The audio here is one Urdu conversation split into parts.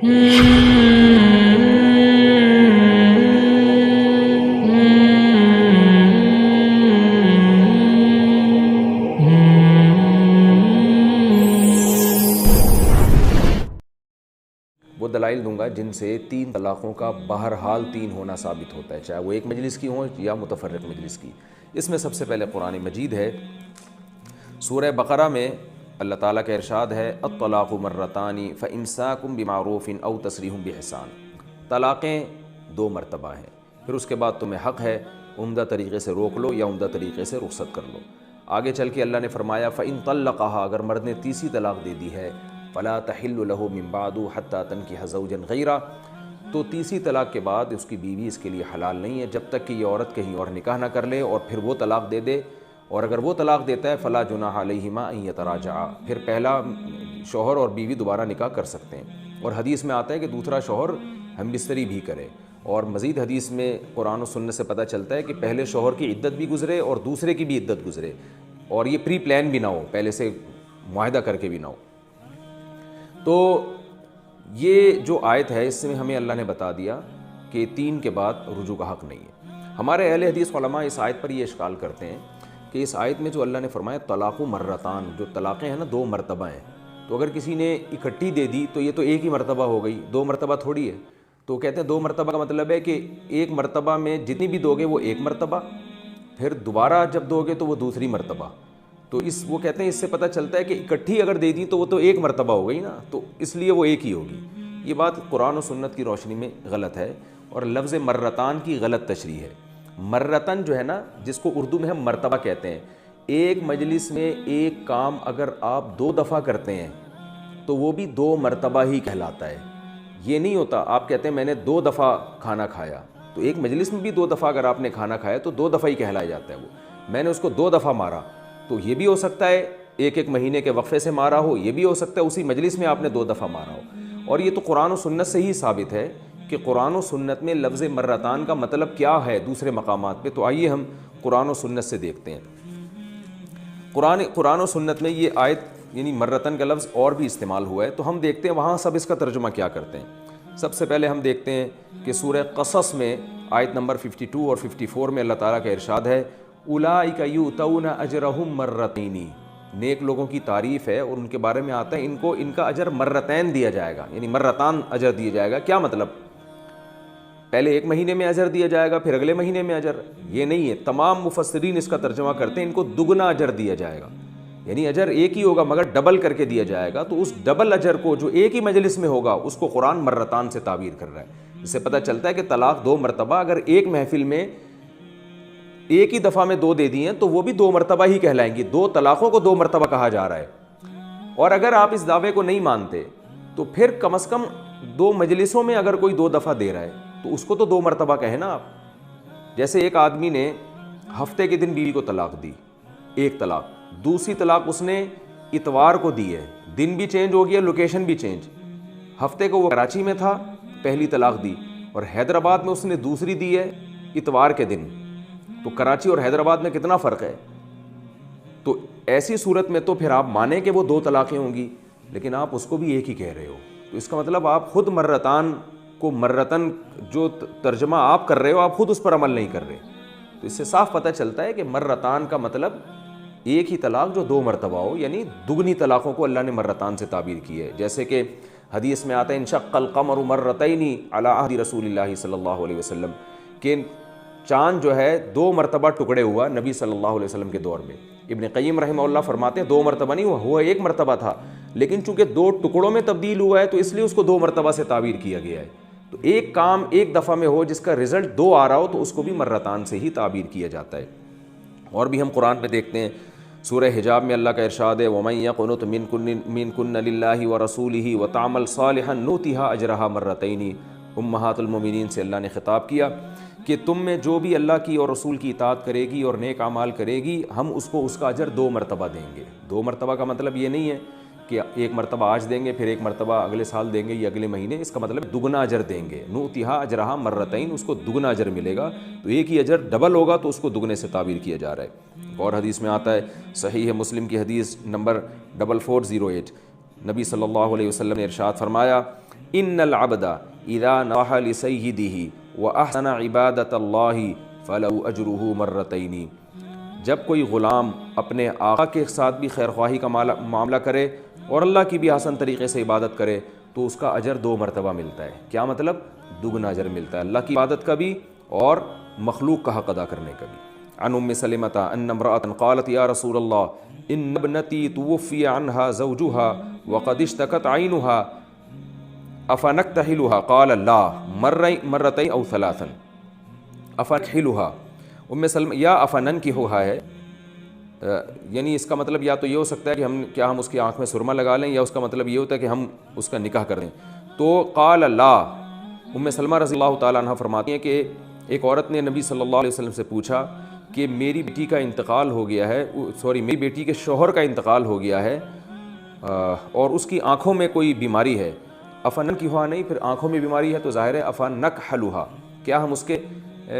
وہ دلائل دوں گا جن سے 3 طلاقوں کا بہرحال 3 ہونا ثابت ہوتا ہے، چاہے وہ ایک مجلس کی ہوں یا متفرق مجلس کی۔ اس میں سب سے پہلے قرآن مجید ہے۔ سورہ بقرہ میں اللہ تعالیٰ کا ارشاد ہے الطلاق مرتان فامساک بمعروف او تسریح باحسان۔ طلاقیں 2 مرتبہ ہیں، پھر اس کے بعد تمہیں حق ہے عمدہ طریقے سے روک لو یا عمدہ طریقے سے رخصت کر لو۔ آگے چل کے اللہ نے فرمایا فإن طلقها، اگر مرد نے تیسری طلاق دے دی ہے، فلا تحل له من بعد حتى تنكح زوجا غیرہ، تو تیسری طلاق کے بعد اس کی بیوی اس کے لیے حلال نہیں ہے جب تک کہ یہ عورت کہیں اور نکاح نہ کر لے اور پھر وہ طلاق دے دے، اور اگر وہ طلاق دیتا ہے فلا جناح علیہما ان یتراجعا، پھر پہلا شوہر اور بیوی دوبارہ نکاح کر سکتے ہیں۔ اور حدیث میں آتا ہے کہ دوسرا شوہر ہم بستری بھی کرے، اور مزید حدیث میں قرآن و سنت سے پتہ چلتا ہے کہ پہلے شوہر کی عدت بھی گزرے اور دوسرے کی بھی عدت گزرے، اور یہ پری پلان بھی نہ ہو، پہلے سے معاہدہ کر کے بھی نہ ہو۔ تو یہ جو آیت ہے اس میں ہمیں اللہ نے بتا دیا کہ 3 کے بعد رجوع کا حق نہیں ہے۔ ہمارے اہل حدیث علماء اس آیت پر یہ اشکال کرتے ہیں کہ اس آیت میں جو اللہ نے فرمایا طلاق مرتان، جو طلاقیں ہیں نا 2 مرتبہ ہیں، تو اگر کسی نے اکٹھی دے دی تو یہ تو ایک ہی مرتبہ ہو گئی، 2 مرتبہ تھوڑی ہے۔ تو کہتے ہیں 2 مرتبہ کا مطلب ہے کہ ایک مرتبہ میں جتنی بھی دو گے وہ 1 مرتبہ، پھر دوبارہ جب دو گے تو وہ دوسری مرتبہ۔ تو وہ کہتے ہیں اس سے پتہ چلتا ہے کہ اکٹھی اگر دے دی تو وہ تو 1 مرتبہ ہو گئی نا، تو اس لیے وہ ایک ہی ہوگی۔ یہ بات قرآن و سنت کی روشنی میں غلط ہے، اور لفظ مرتان کی غلط تشریح ہے۔ مرتن جو ہے نا، جس کو اردو میں ہم مرتبہ کہتے ہیں، ایک مجلس میں ایک کام اگر آپ 2 دفعہ کرتے ہیں تو وہ بھی 2 مرتبہ ہی کہلاتا ہے۔ یہ نہیں ہوتا آپ کہتے ہیں میں نے 2 دفعہ کھانا کھایا، تو ایک مجلس میں بھی 2 دفعہ اگر آپ نے کھانا کھایا تو 2 دفعہ ہی کہلایا جاتا ہے۔ وہ میں نے اس کو 2 دفعہ مارا، تو یہ بھی ہو سکتا ہے ایک مہینے کے وقفے سے مارا ہو، یہ بھی ہو سکتا ہے اسی مجلس میں آپ نے 2 دفعہ مارا ہو۔ اور یہ تو قرآن و سنت سے ہی ثابت ہے کہ قرآن و سنت میں لفظ مرتان کا مطلب کیا ہے دوسرے مقامات پہ۔ تو آئیے ہم قرآن و سنت سے دیکھتے ہیں۔ قرآن و سنت میں یہ آیت یعنی مرتن کا لفظ اور بھی استعمال ہوا ہے، تو ہم دیکھتے ہیں وہاں سب اس کا ترجمہ کیا کرتے ہیں۔ سب سے پہلے ہم دیکھتے ہیں کہ سورہ قصص میں آیت نمبر 52 اور 54 میں اللہ تعالیٰ کا ارشاد ہے اولئک یؤتون اجرہم مرتین، نیک لوگوں کی تعریف ہے اور ان کے بارے میں آتا ہے ان کا اجر مرتین دیا جائے گا، یعنی مرتان اجر دیا جائے گا۔ کیا مطلب؟ پہلے 1 مہینے میں اجر دیا جائے گا، پھر اگلے مہینے میں اجر؟ یہ نہیں ہے، تمام مفسرین اس کا ترجمہ کرتے ہیں ان کو دگنا اجر دیا جائے گا، یعنی اجر ایک ہی ہوگا مگر ڈبل کر کے دیا جائے گا۔ تو اس ڈبل اجر کو جو ایک ہی مجلس میں ہوگا اس کو قرآن مرتان سے تعبیر کر رہا ہے۔ اس سے پتہ چلتا ہے کہ طلاق 2 مرتبہ اگر ایک محفل میں ایک ہی دفعہ میں 2 دے دی ہیں تو وہ بھی 2 مرتبہ ہی کہلائیں گی، 2 طلاقوں کو 2 مرتبہ کہا جا رہا ہے۔ اور اگر آپ اس دعوے کو نہیں مانتے تو پھر کم از کم 2 مجلسوں میں اگر کوئی 2 دفعہ دے رہا ہے تو اس کو تو 2 مرتبہ کہیں نا آپ۔ جیسے ایک آدمی نے ہفتے کے دن بیوی کو طلاق دی، 1 طلاق، دوسری طلاق اس نے اتوار کو دی ہے، دن بھی چینج ہو گیا، لوکیشن بھی چینج۔ ہفتے کو وہ کراچی میں تھا، پہلی طلاق دی، اور حیدرآباد میں اس نے دوسری دی ہے اتوار کے دن۔ تو کراچی اور حیدرآباد میں کتنا فرق ہے؟ تو ایسی صورت میں تو پھر آپ مانیں کہ وہ 2 طلاقیں ہوں گی، لیکن آپ اس کو بھی ایک ہی کہہ رہے ہو۔ تو اس کا مطلب آپ خود مرتان کو مرتن جو ترجمہ آپ کر رہے ہو آپ خود اس پر عمل نہیں کر رہے۔ تو اس سے صاف پتہ چلتا ہے کہ مرتان کا مطلب ایک ہی طلاق جو 2 مرتبہ ہو، یعنی دگنی طلاقوں کو اللہ نے مرتان سے تعبیر کی ہے۔ جیسے کہ حدیث میں آتا ہے انشق القمر مرتین علی عہد رسول اللہ صلی اللہ علیہ وسلم، کہ چاند جو ہے 2 مرتبہ ٹکڑے ہوا نبی صلی اللہ علیہ وسلم کے دور میں۔ ابن قیم رحمہ اللہ فرماتے ہیں 2 مرتبہ نہیں ہوا 1 مرتبہ تھا، لیکن چونکہ 2 ٹکڑوں میں تبدیل ہوا ہے تو اس لیے اس کو 2 مرتبہ سے تعبیر کیا گیا ہے۔ تو ایک کام ایک دفعہ میں ہو جس کا رزلٹ 2 آ رہا ہو تو اس کو بھی مرتان سے ہی تعبیر کیا جاتا ہے۔ اور بھی ہم قرآن میں دیکھتے ہیں سورہ حجاب میں اللہ کا ارشاد ہے وَمَن يَقْنُتْ مِنكُنَّ لِلَّهِ وَرَسُولِهِ وَتَعْمَلْ صَالِحًا نُؤْتِهَا أَجْرَهَا مرتين۔ امہات المومنین سے اللہ نے خطاب کیا کہ تم میں جو بھی اللہ کی اور رسول کی اطاعت کرے گی اور نیک اعمال کرے گی ہم اس کو اس کا اجر 2 مرتبہ دیں گے۔ 2 مرتبہ کا مطلب یہ نہیں ہے کہ 1 مرتبہ آج دیں گے پھر 1 مرتبہ اگلے سال دیں گے یا اگلے مہینے، اس کا مطلب دگنا اجر دیں گے۔ نؤتیہا اجرہا مرتین، اس کو دگنا اجر ملے گا، تو ایک ہی اجر ڈبل ہوگا تو اس کو دگنے سے تعبیر کیا جا رہا ہے۔ اور حدیث میں آتا ہے صحیح مسلم کی حدیث نمبر 4408، نبی صلی اللہ علیہ وسلم نے ارشاد فرمایا ان العبد اذا نصح لسیدہ واحسن عبادۃ اللہ فلہ اجرہ مرتین، جب کوئی غلام اپنے آقا کے ساتھ بھی خیر خواہی کا معاملہ کرے اور اللہ کی بھی حسن طریقے سے عبادت کرے تو اس کا اجر 2 مرتبہ ملتا ہے۔ کیا مطلب؟ دگنا اجر ملتا ہے، اللہ کی عبادت کا بھی اور مخلوق کا حق ادا کرنے کا بھی۔ عن ام سلمۃ ان امرأۃ قالت یا رسول اللہ ان ابنتی توفی عنہا زوجہا وقد اشتکت عینہا افنکتحلھا قال لا مرتين او ثلاثا افنکحلھا۔ ام سلمہ یا افننکحھا ہے، یعنی اس کا مطلب یا تو یہ ہو سکتا ہے کہ ہم اس کی آنکھ میں سرما لگا لیں، یا اس کا مطلب یہ ہوتا ہے کہ ہم اس کا نکاح کر دیں۔ تو قال لا، ام سلمہ رضی اللہ تعالیٰ عنہ فرماتی ہیں کہ ایک عورت نے نبی صلی اللہ علیہ وسلم سے پوچھا کہ میری بیٹی کا انتقال ہو گیا ہے، میری بیٹی کے شوہر کا انتقال ہو گیا ہے اور اس کی آنکھوں میں کوئی بیماری ہے۔ افننکحھا نہیں، پھر آنکھوں میں بیماری ہے تو ظاہر ہے افنکحلھا، کیا ہم اس کے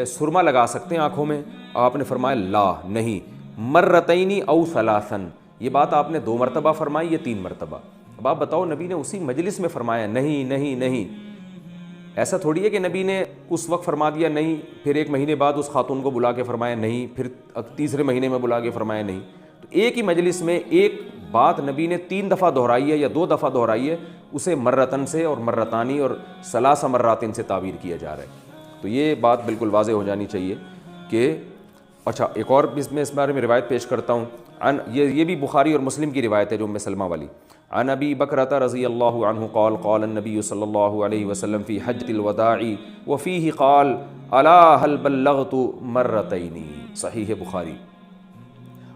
سرما لگا سکتے ہیں آنکھوں میں؟ آپ نے فرمایا لا، نہیں۔ مرتین او ثلاثا، یہ بات آپ نے 2 مرتبہ فرمائی یا 3 مرتبہ؟ اب آپ بتاؤ، نبی نے اسی مجلس میں فرمایا نہیں نہیں نہیں، ایسا تھوڑی ہے کہ نبی نے اس وقت فرما دیا نہیں، پھر 1 مہینے بعد اس خاتون کو بلا کے فرمایا نہیں، پھر تیسرے مہینے میں بلا کے فرمایا نہیں۔ تو ایک ہی مجلس میں ایک بات نبی نے 3 دفعہ دہرائی ہے یا 2 دفعہ دہرائی ہے، اسے مرتن سے اور مرتانی اور ثلاث مراتن سے تعبیر کیا جا رہا ہے۔ تو یہ بات بالکل واضح ہو جانی چاہیے کہ اچھا ایک اور اس بارے میں روایت پیش کرتا ہوں، یہ بھی بخاری اور مسلم کی روایت ہے جو ام سلمہ والی۔ عن ابی بکرۃ رضی اللہ عنہ قال قال النبی صلی اللہ علیہ وسلم فی حجۃ الوداع وفیہ قال الا هل بلغت مرتین، صحیح بخاری۔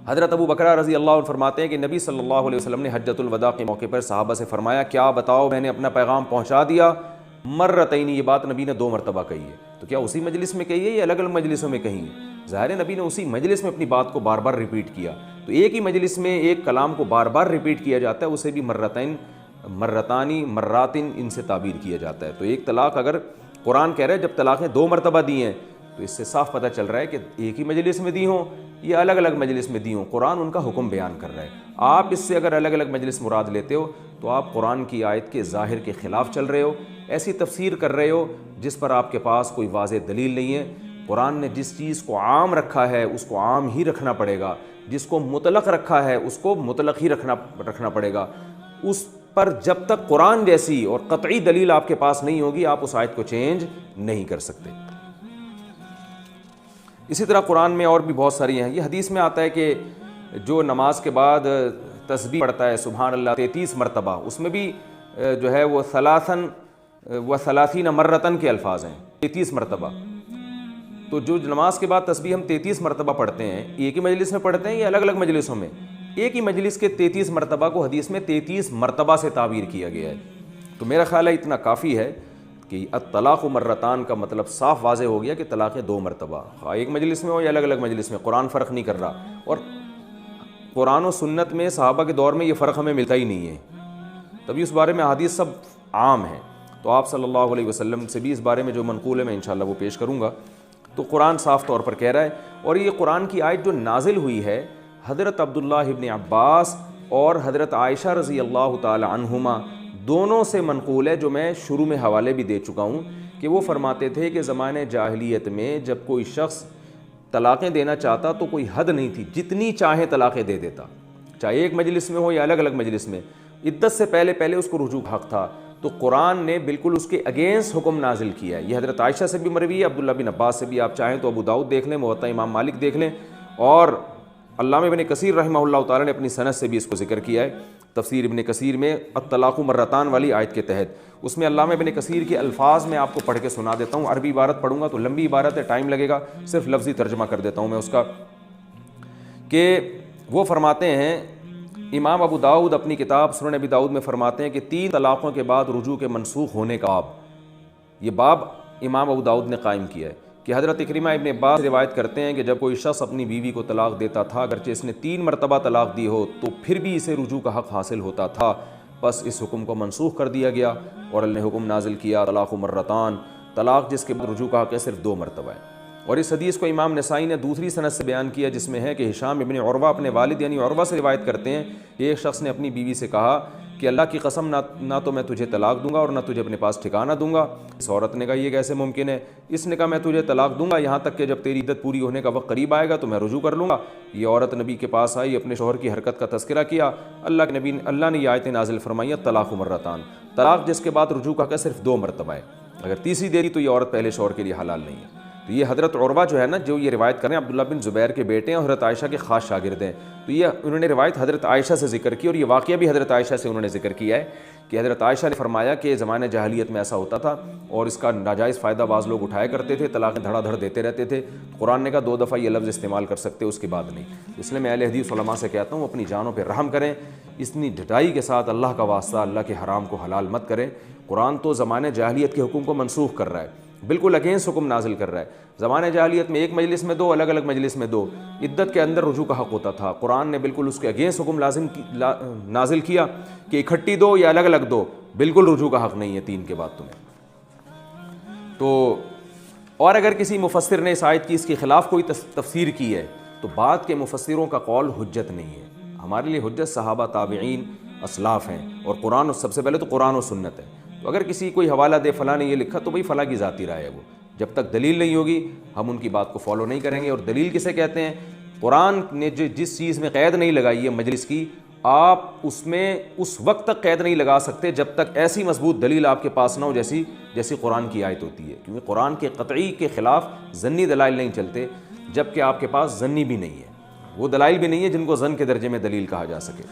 حضرت ابو بکرہ رضی اللہ عنہ فرماتے ہیں کہ نبی صلی اللہ علیہ وسلم نے حجۃ الوداع کے موقع پر صحابہ سے فرمایا کیا بتاؤ میں نے اپنا پیغام پہنچا دیا؟ مرتین، یہ بات نبی نے 2 مرتبہ کہی ہے۔ تو کیا اسی مجلس میں کہی ہے یا الگ الگ مجلسوں میں کہی ہے؟ ظاہر نبی نے اسی مجلس میں اپنی بات کو بار بار ریپیٹ کیا، تو ایک ہی مجلس میں ایک کلام کو بار بار ریپیٹ کیا جاتا ہے، اسے بھی مرتین، مرتانی، مراتن ان سے تعبیر کیا جاتا ہے۔ تو ایک طلاق اگر قرآن کہہ رہا ہے جب طلاقیں 2 مرتبہ دی ہیں تو اس سے صاف پتہ چل رہا ہے کہ ایک ہی مجلس میں دی ہوں یا الگ الگ مجلس میں دی ہوں، قرآن ان کا حکم بیان کر رہا ہے۔ آپ اس سے اگر الگ الگ مجلس مراد لیتے ہو تو آپ قرآن کی آیت کے ظاہر کے خلاف چل رہے ہو، ایسی تفسیر کر رہے ہو جس پر آپ کے پاس کوئی واضح دلیل نہیں ہے۔ قرآن نے جس چیز کو عام رکھا ہے اس کو عام ہی رکھنا پڑے گا، جس کو مطلق رکھا ہے اس کو مطلق ہی رکھنا پڑے گا۔ اس پر جب تک قرآن جیسی اور قطعی دلیل آپ کے پاس نہیں ہوگی آپ اس آیت کو چینج نہیں کر سکتے۔ اسی طرح قرآن میں اور بھی بہت ساری ہیں، یہ حدیث میں آتا ہے کہ جو نماز کے بعد تسبیح پڑھتا ہے سبحان اللہ 33 مرتبہ، اس میں بھی جو ہے وہ ثلاثاً و ثلاثین مرتن کے الفاظ ہیں، 33 مرتبہ۔ تو جو نماز کے بعد تسبیح ہم 33 مرتبہ پڑھتے ہیں، ایک ہی مجلس میں پڑھتے ہیں یا الگ الگ مجلسوں میں؟ ایک ہی مجلس کے 33 مرتبہ کو حدیث میں 33 مرتبہ سے تعبیر کیا گیا ہے۔ تو میرا خیال ہے اتنا کافی ہے کہ الطلاق مرتان کا مطلب صاف واضح ہو گیا کہ طلاقیں 2 مرتبہ، ایک مجلس میں ہو یا الگ الگ مجلس میں، قرآن فرق نہیں کر رہا۔ اور قرآن و سنت میں صحابہ کے دور میں یہ فرق ہمیں ملتا ہی نہیں ہے، تبھی اس بارے میں حدیث سب عام ہیں۔ تو آپ صلی اللہ علیہ وسلم سے بھی اس بارے میں جو منقول ہے میں انشاءاللہ وہ پیش کروں گا۔ تو قرآن صاف طور پر کہہ رہا ہے، اور یہ قرآن کی آیت جو نازل ہوئی ہے حضرت عبداللہ ابن عباس اور حضرت عائشہ رضی اللہ تعالی عنہما دونوں سے منقول ہے، جو میں شروع میں حوالے بھی دے چکا ہوں کہ وہ فرماتے تھے کہ زمانے جاہلیت میں جب کوئی شخص طلاقیں دینا چاہتا تو کوئی حد نہیں تھی، جتنی چاہے طلاقیں دے دیتا، چاہے ایک مجلس میں ہو یا الگ الگ مجلس میں، عدت سے پہلے اس کو رجوع حق تھا۔ تو قرآن نے بالکل اس کے اگینسٹ حکم نازل کیا ہے۔ یہ حضرت عائشہ سے بھی مروی ہے، عبداللہ بن عباس سے بھی، آپ چاہیں تو ابو داؤد دیکھ لیں، موطا امام مالک دیکھ لیں، اور علامہ ابن کثیر رحمہ اللہ تعالیٰ نے اپنی سند سے بھی اس کو ذکر کیا ہے تفسیر ابن کثیر میں الطلاق مرتان والی آیت کے تحت۔ اس میں علامہ ابن کثیر کے الفاظ میں آپ کو پڑھ کے سنا دیتا ہوں، عربی عبارت پڑھوں گا تو لمبی عبارت ہے، ٹائم لگے گا، صرف لفظی ترجمہ کر دیتا ہوں میں اس کا، کہ وہ فرماتے ہیں، امام ابو داؤد اپنی کتاب سنن ابی داؤد میں فرماتے ہیں کہ 3 طلاقوں کے بعد رجوع کے منسوخ ہونے کا باب، یہ باب امام ابو داؤد نے قائم کیا ہے کہ حضرت اکرمہ ابن عباس روایت کرتے ہیں کہ جب کوئی شخص اپنی بیوی کو طلاق دیتا تھا، اگرچہ اس نے 3 مرتبہ طلاق دی ہو تو پھر بھی اسے رجوع کا حق حاصل ہوتا تھا، بس اس حکم کو منسوخ کر دیا گیا اور اللہ نے حکم نازل کیا طلاق مرتان، طلاق جس کے بعد رجوع کا حق ہے صرف 2 مرتبہ ہے۔ اور اس حدیث کو امام نسائی نے دوسری سند سے بیان کیا جس میں ہے کہ ہشام ابن عروہ اپنے والد یعنی عروہ سے روایت کرتے ہیں کہ ایک شخص نے اپنی بیوی سے کہا کہ اللہ کی قسم نہ تو میں تجھے طلاق دوں گا اور نہ تجھے اپنے پاس ٹھکانہ دوں گا۔ اس عورت نے کہا یہ کیسے ممکن ہے؟ اس نے کہا میں تجھے طلاق دوں گا یہاں تک کہ جب تیری عدت پوری ہونے کا وقت قریب آئے گا تو میں رجوع کر لوں گا۔ یہ عورت نبی کے پاس آئی، اپنے شوہر کی حرکت کا تذکرہ کیا۔ اللہ نے یہ آیتیں نازل فرمائی طلاق مرتان، طلاق جس کے بعد رجوع کا صرف 2 مرتبہ ہے، اگر تیسری دے دی تو یہ عورت پہلے شوہر کے لیے حلال نہیں ہے۔ تو یہ حضرت عروہ جو ہے نا، جو یہ روایت کریں عبداللہ بن زبیر کے بیٹے ہیں اور حضرت عائشہ کے خاص شاگرد ہیں، تو یہ انہوں نے روایت حضرت عائشہ سے ذکر کی، اور یہ واقعہ بھی حضرت عائشہ سے انہوں نے ذکر کیا ہے کہ حضرت عائشہ نے فرمایا کہ زمانہ جاہلیت میں ایسا ہوتا تھا اور اس کا ناجائز فائدہ بعض لوگ اٹھایا کرتے تھے، طلاقیں دھڑا دھڑ دیتے رہتے تھے۔ قرآن نے کہا 2 دفعہ یہ لفظ استعمال کر سکتے اس کے بعد نہیں۔ اس لیے میں اہل حدیث علماء سے کہتا ہوں اپنی جانوں پہ رحم کریں، اتنی ڈٹائی کے ساتھ اللہ کا واسطہ اللہ کے حرام کو حلال مت کریں۔ قرآن تو زمانہ جاہلیت کے حکم کو منسوخ کر رہا ہے، بالکل اگینسٹ حکم نازل کر رہا ہے۔ زمانہ جاہلیت میں ایک مجلس میں 2، الگ الگ مجلس میں 2، عدت کے اندر رجوع کا حق ہوتا تھا۔ قرآن نے بالکل اس کے اگینسٹ حکم نازل کیا کہ اکٹھی 2 یا الگ الگ 2، بالکل رجوع کا حق نہیں ہے 3 کے بعد تمہیں۔ تو اور اگر کسی مفسر نے اس آیت کی اس کے خلاف کوئی تفسیر کی ہے تو بعد کے مفسروں کا قول حجت نہیں ہے، ہمارے لیے حجت صحابہ، تابعین، اسلاف ہیں، اور قرآن سب سے پہلے تو قرآن و سنت ہے۔ تو اگر کسی کوئی حوالہ دے فلاں نے یہ لکھا تو بھئی فلاں کی ذاتی رائے ہے، وہ جب تک دلیل نہیں ہوگی ہم ان کی بات کو فالو نہیں کریں گے۔ اور دلیل کسے کہتے ہیں؟ قرآن نے جس چیز میں قید نہیں لگائی ہے مجلس کی، آپ اس میں اس وقت تک قید نہیں لگا سکتے جب تک ایسی مضبوط دلیل آپ کے پاس نہ ہو جیسی قرآن کی آیت ہوتی ہے، کیونکہ قرآن کے قطعی کے خلاف ظنی دلائل نہیں چلتے، جبکہ آپ کے پاس ظنی بھی نہیں ہے، وہ دلائل بھی نہیں ہے جن کو ظن کے درجے میں دلیل کہا جا سکے۔